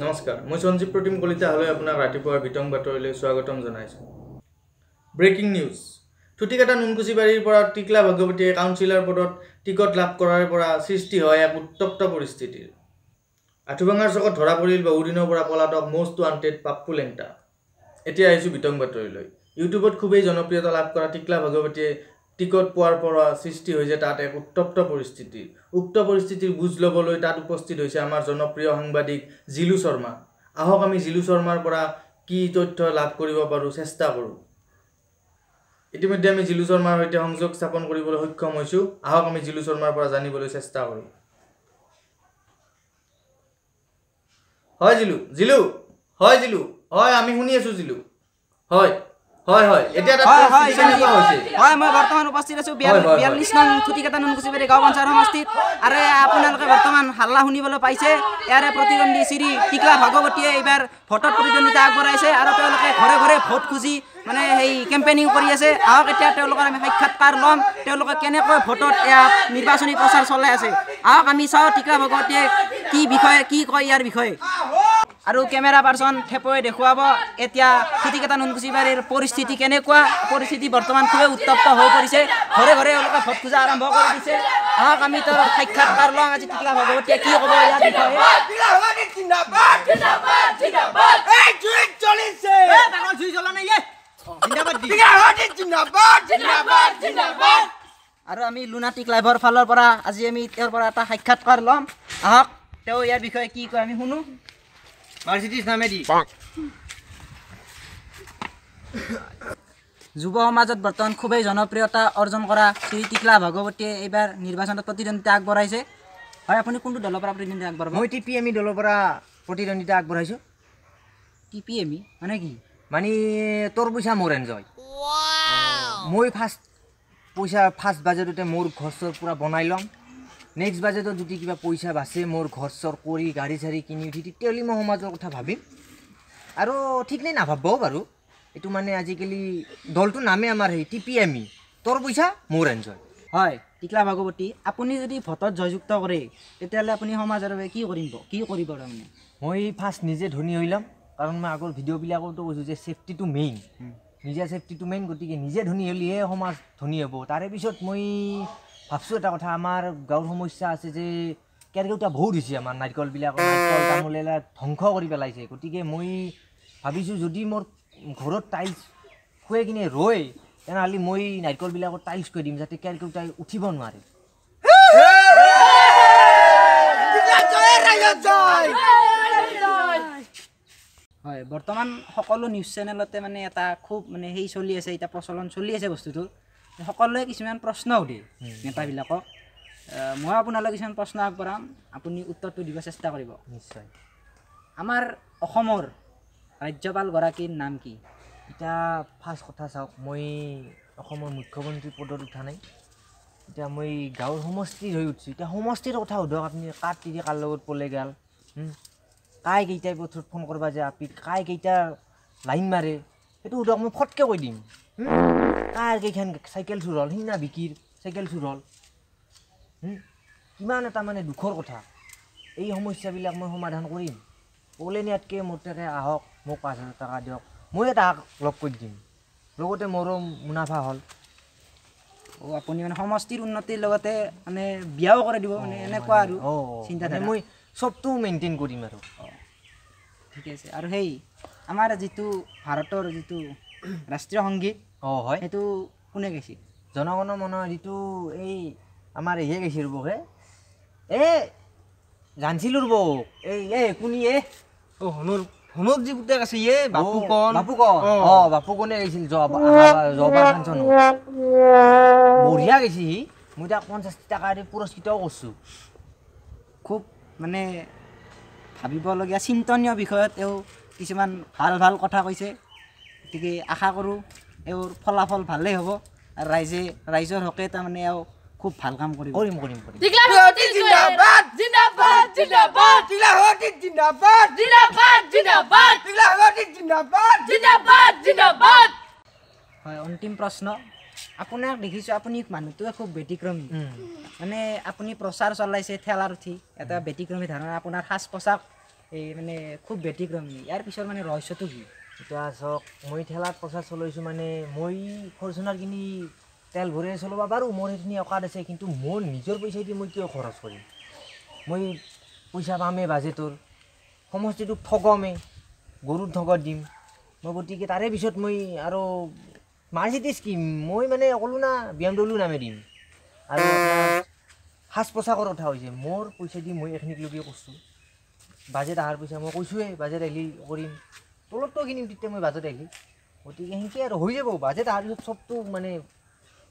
নমস্কাৰ মই সঞ্জীৱ প্ৰতিম কলিতা হলে আপোনাক ৰাতিপুৱাৰ বিতং বাতৰিলৈ স্বাগতম জনাইছো ব্ৰেকিং নিউজ টুটিকাটা নুনকুচিবাৰীৰ পৰা টিকলা ভাগৱতীয়ে কাউন্সিলৰ পদত টিকট লাভ কৰাৰ পৰা সৃষ্টি হয় এক উত্তপ্ত পৰিস্থিতিৰ আঠুভাঙাৰ চকত ধৰা পৰিল বহুদিনৰ পৰা পলাতক মোষ্ট ৱান্টেড পাপ্পু লেংটা এতিয়া আহিছো বিতং বাতৰিলৈ ইউটিউবত খুবেই জনপ্ৰিয়তা লাভ কৰা টিকলা ভাগৱতীয়ে টিকট পোৱাৰ পৰা সৃষ্টি হৈছে তাত এক উত্তপ্ত পৰিস্থিতি উক্ত পৰিস্থিতিৰ বুজ লবলৈ তাত উপস্থিত হৈছে আমাৰ জনপ্ৰিয় সাংবাদিক জিলু শৰ্মা আহক আমি জিলু শৰ্মাৰ পৰা কি তথ্য লাভ কৰিব পাৰো চেষ্টা কৰো ইতিমধ্যে আমি জিলু শৰ্মাৰ সৈতে সংযোগ স্থাপন কৰিবলৈ সক্ষম হৈছো আহক আমি জিলু শৰ্মাৰ পৰা জানিবলৈ চেষ্টা কৰো হয় জিলু হয় আমি শুনি আছো জিলু হয় এতিয়া হয় মই বৰ্তমান উপস্থিত আছো 42 নং থুটিকাটা নুনকুচিবাৰী গাঁও পঞ্চায়ত সমষ্টিত আৰু আপোনালোকে বৰ্তমান হাল্লা শুনিবলৈ পাইছে ইয়াৰে প্ৰতিদ্বন্দ্বী শ্ৰী টিকলা ভাগৱতীয়ে এইবাৰ ভোটত প্ৰতিদ্বন্দ্বিতা আগবঢ়াইছে আৰু তেওঁলোকে ঘৰে ঘৰে ভোট খুজি মানে সেই কেম্পেইনিং কৰি আছে আহক এতিয়া তেওঁলোকৰ আমি সাক্ষাৎকাৰ ল'ম তেওঁলোকে কেনেকৈ ভোটত নিৰ্বাচনী প্ৰচাৰ চলাই আছে আহক আমি চাওঁ টিকলা ভাগৱতীয়ে কি বিষয়ে কি কয় ইয়াৰ বিষয়ে আৰু কেমেৰা পাৰ্চন থেপয়ে দেখুৱাব এতিয়া থুটিকাটা নুনকুচিবাৰীৰ পৰিস্থিতি কেনেকুৱা পৰিস্থিতি বৰ্তমান খুবেই উত্তপ্ত হৈ পৰিছে ঘৰে ঘৰে তেওঁলোকে ভোট খোজা আৰম্ভ কৰি দিছে আহক আমি তাৰ সাক্ষাৎকাৰ লওঁ আজি টিকলা ভাগৱতীয়ে কি ক'ব ইয়াৰ বিষয়ে আৰু আমি লুনাটিক লাইভৰ ফালৰ পৰা আজি আমি তেওঁৰ পৰা এটা সাক্ষাৎকাৰ ল'ম আহক তেওঁ ইয়াৰ বিষয়ে কি কয় আমি শুনো Assamesecomedy যুৱ সমাজত বৰ্তমান খুবেই জনপ্ৰিয়তা অৰ্জন কৰা শ্ৰী টিকলা ভাগৱতীয়ে এইবাৰ নিৰ্বাচনত প্ৰতিদ্বন্দ্বিতা আগবঢ়াইছে হয় আপুনি কোনটো দলৰ পৰা প্ৰতিদ্বন্দ্বিতা আগবঢ়াব মই টিপিএমি দলৰ পৰা প্ৰতিদ্বন্দ্বিতা আগবঢ়াইছো টিপিএমি মানে কি মানে তোৰ পইচা মোৰ এনজয় মই ফাৰ্ষ্ট বাজেটতে মোৰ ঘৰ চৰ পুৰা বনাই ল'ম নেক্সট বাজেটত যদি কিবা পইচা বাছে মোৰ ঘৰ চৰ কৰি গাড়ী চাড়ী কিনি উঠি তেতিয়াহ'লে মই সমাজৰ কথা ভাবিম আৰু ঠিক নাই নাভাবও বাৰু এইটো মানে আজিকালি দলটো নামে আমাৰ সেই টিপিএমি তোৰ পইচা মোৰ এনজয় হয় টিকলা ভাগৱতী আপুনি যদি ভোটত জয়যুক্ত কৰে তেতিয়াহ'লে আপুনি সমাজৰ বাবে কি কৰিব তাৰমানে মই ফাৰ্ষ্ট নিজে ধনী হৈ ল'ম কাৰণ মই আগৰ ভিডিঅ'বিলাকতো কৈছোঁ যে ছেফটিটো মেইন নিজে ছেফটিটো মেইন গতিকে নিজে ধনী হ'লেহে সমাজ ধনী হ'ব তাৰে পিছত মই ভাবছোঁ এটা কথা আমাৰ গাঁৱৰ সমস্যা আছে যে কেৰকেউটা বহুত হৈছে আমাৰ নাৰিকলবিলাক নাৰিকল তামোল এইবিলাক ধ্বংস কৰি পেলাইছে গতিকে মই ভাবিছোঁ যদি মোৰ ঘৰত টাইলছ খুৱাই কিনে ৰয় তেনেহ'লে মই নাৰিকলবিলাকত টাইলছ কৰি দিম যাতে কেৰকেউটাই উঠিব নোৱাৰে হয় বৰ্তমান সকলো নিউজ চেনেলতে মানে এটা খুব মানে সেই চলি আছে এটা প্ৰচলন চলি আছে বস্তুটো সকলোৱে কিছুমান প্ৰশ্ন সুধে নেতাবিলাকক মই আপোনালৈ কিছুমান প্ৰশ্ন আগবঢ়াম আপুনি উত্তৰটো দিব চেষ্টা কৰিব নিশ্চয় আমাৰ অসমৰ ৰাজ্যপালগৰাকীৰ নাম কি এতিয়া ফাৰ্ষ্ট কথা চাওক মই অসমৰ মুখ্যমন্ত্ৰী পদত উঠা নাই এতিয়া মই গাঁৱৰ সমষ্টিৰ হৈ উঠিছোঁ এতিয়া সমষ্টিৰ কথা সোধক আপুনি কাৰ তিৰি কাৰ লগত পলে গেল কাই কেইটাই পথত ফোন কৰিব যায় আপি কাই কেইটা লাইন মাৰে সেইটো সোধক মই ফটকৈ কৈ দিম কাৰ কেইখন চাইকেল চুৰ হ'ল সিদিনা বিকিৰ চাইকেল চুৰ হ'ল কিমান এটা মানে দুখৰ কথা এই সমস্যাবিলাক মই সমাধান কৰিম পলে নিয়াতকৈ মোৰ তাকে আহক মোক 5,000 টকা দিয়ক মই তাক লগ কৰি দিম লগতে মোৰো মুনাফা হ'ল আপুনি মানে সমষ্টিৰ উন্নতিৰ লগতে মানে বিয়াও কৰি দিব মানে এনেকুৱা আৰু চিন্তাধাৰা মই চবটো মেইনটেইন কৰিম আৰু ঠিক আছে আৰু সেই আমাৰ যিটো ভাৰতৰ যিটো ৰাষ্ট্ৰীয় সংগীত হয় সেইটো কোনে গাইছিল জনগণ মন যিটো এই আমাৰ ইয়ে গাইছিল ৰ'বহে জানছিলোঁ ৰ'ব কোনি হোমক যি পুতেক আছে ইয়ে বাপু কনে গাইছিল জবাৰ ফাংচন বঢ়িয়া গাইছে সি মই তাক 50 টকা দি পুৰস্কৃতও কৰিছোঁ খুব মানে ভাবিবলগীয়া চিন্তনীয় বিষয়ত তেওঁ কিছুমান ভাল কথা কৈছে গতিকে আশা কৰোঁ এওঁৰ ফলাফল ভালেই হ'ব আৰু ৰাইজৰ হকে তাৰমানে এওঁ খুব ভাল কাম কৰিব কৰিম হয় অন্তিম প্ৰশ্ন আপোনাক দেখিছোঁ আপুনি মানুহটোৱে খুব ব্যতিক্ৰমী মানে আপুনি প্ৰচাৰ চলাইছে ঠেলাত উঠি এটা ব্যতিক্ৰমী ধাৰণা আপোনাৰ সাজ পোছাক এই মানে খুব ব্যতিক্ৰমী ইয়াৰ পিছত মানে ৰহস্যটো কি এতিয়া চাওক মই ঠেলাত প্ৰচাৰ চলাইছোঁ মানে মই ফৰ্চুনাৰ কিনি তেল ভৰাই চলাব পাৰোঁ মোৰ সেইখিনি অকাত আছে কিন্তু মোৰ নিজৰ পইচা দি মই কিয় খৰচ কৰিম মই পইচা পামেই বাজেটৰ সমষ্টিটোক ঠগমেই গৰুৰ ঠগত দিম মই গতিকে তাৰে পিছত মই আৰু মাৰ্চিডিজ কিম মই মানে ক'লোঁ না BMW নামে দিম আৰু সাজ পোছাকৰ কথা হৈছে মোৰ পইচা দি মই এইখিনিক লগি কৰিছোঁ বাজেট অহাৰ পইচা মই কৈছোঁৱে বাজেট আহিলে কৰিম তলতটো কিনিম তেতিয়া মই বাজেট আহিলে গতিকে সেনেকৈ আৰু হৈ যাব বাজেট অহাৰ পিছত চবটো মানে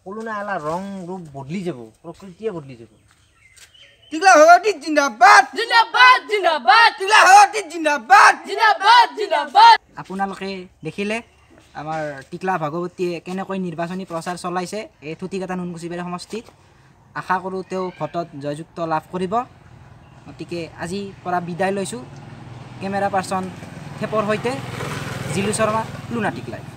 ক'লোঁ না এলা ৰং ৰূপ বদলি যাব প্ৰকৃতিয়ে বদলি যাব টিকলা ভগৱতী জিন্দাবাদ জিন্দাবাদ জিন্দাবাদ টিকলা ভগৱতী জিন্দাবাদ জিন্দাবাদ জিন্দাবাদ আপোনালোকে দেখিলে আমাৰ টিকলা ভাগৱতীয়ে কেনেকৈ নিৰ্বাচনী প্ৰচাৰ চলাইছে এই থুতিকাটা নুনকুচিবাৰী সমষ্টিত আশা কৰোঁ তেওঁ ভোটত জয়যুক্ত লাভ কৰিব গতিকে আজিৰ পৰা বিদায় লৈছোঁ কেমেৰা পাৰ্চন থেপৰ সৈতে জিলু শৰ্মা লুনাটিক লাইভ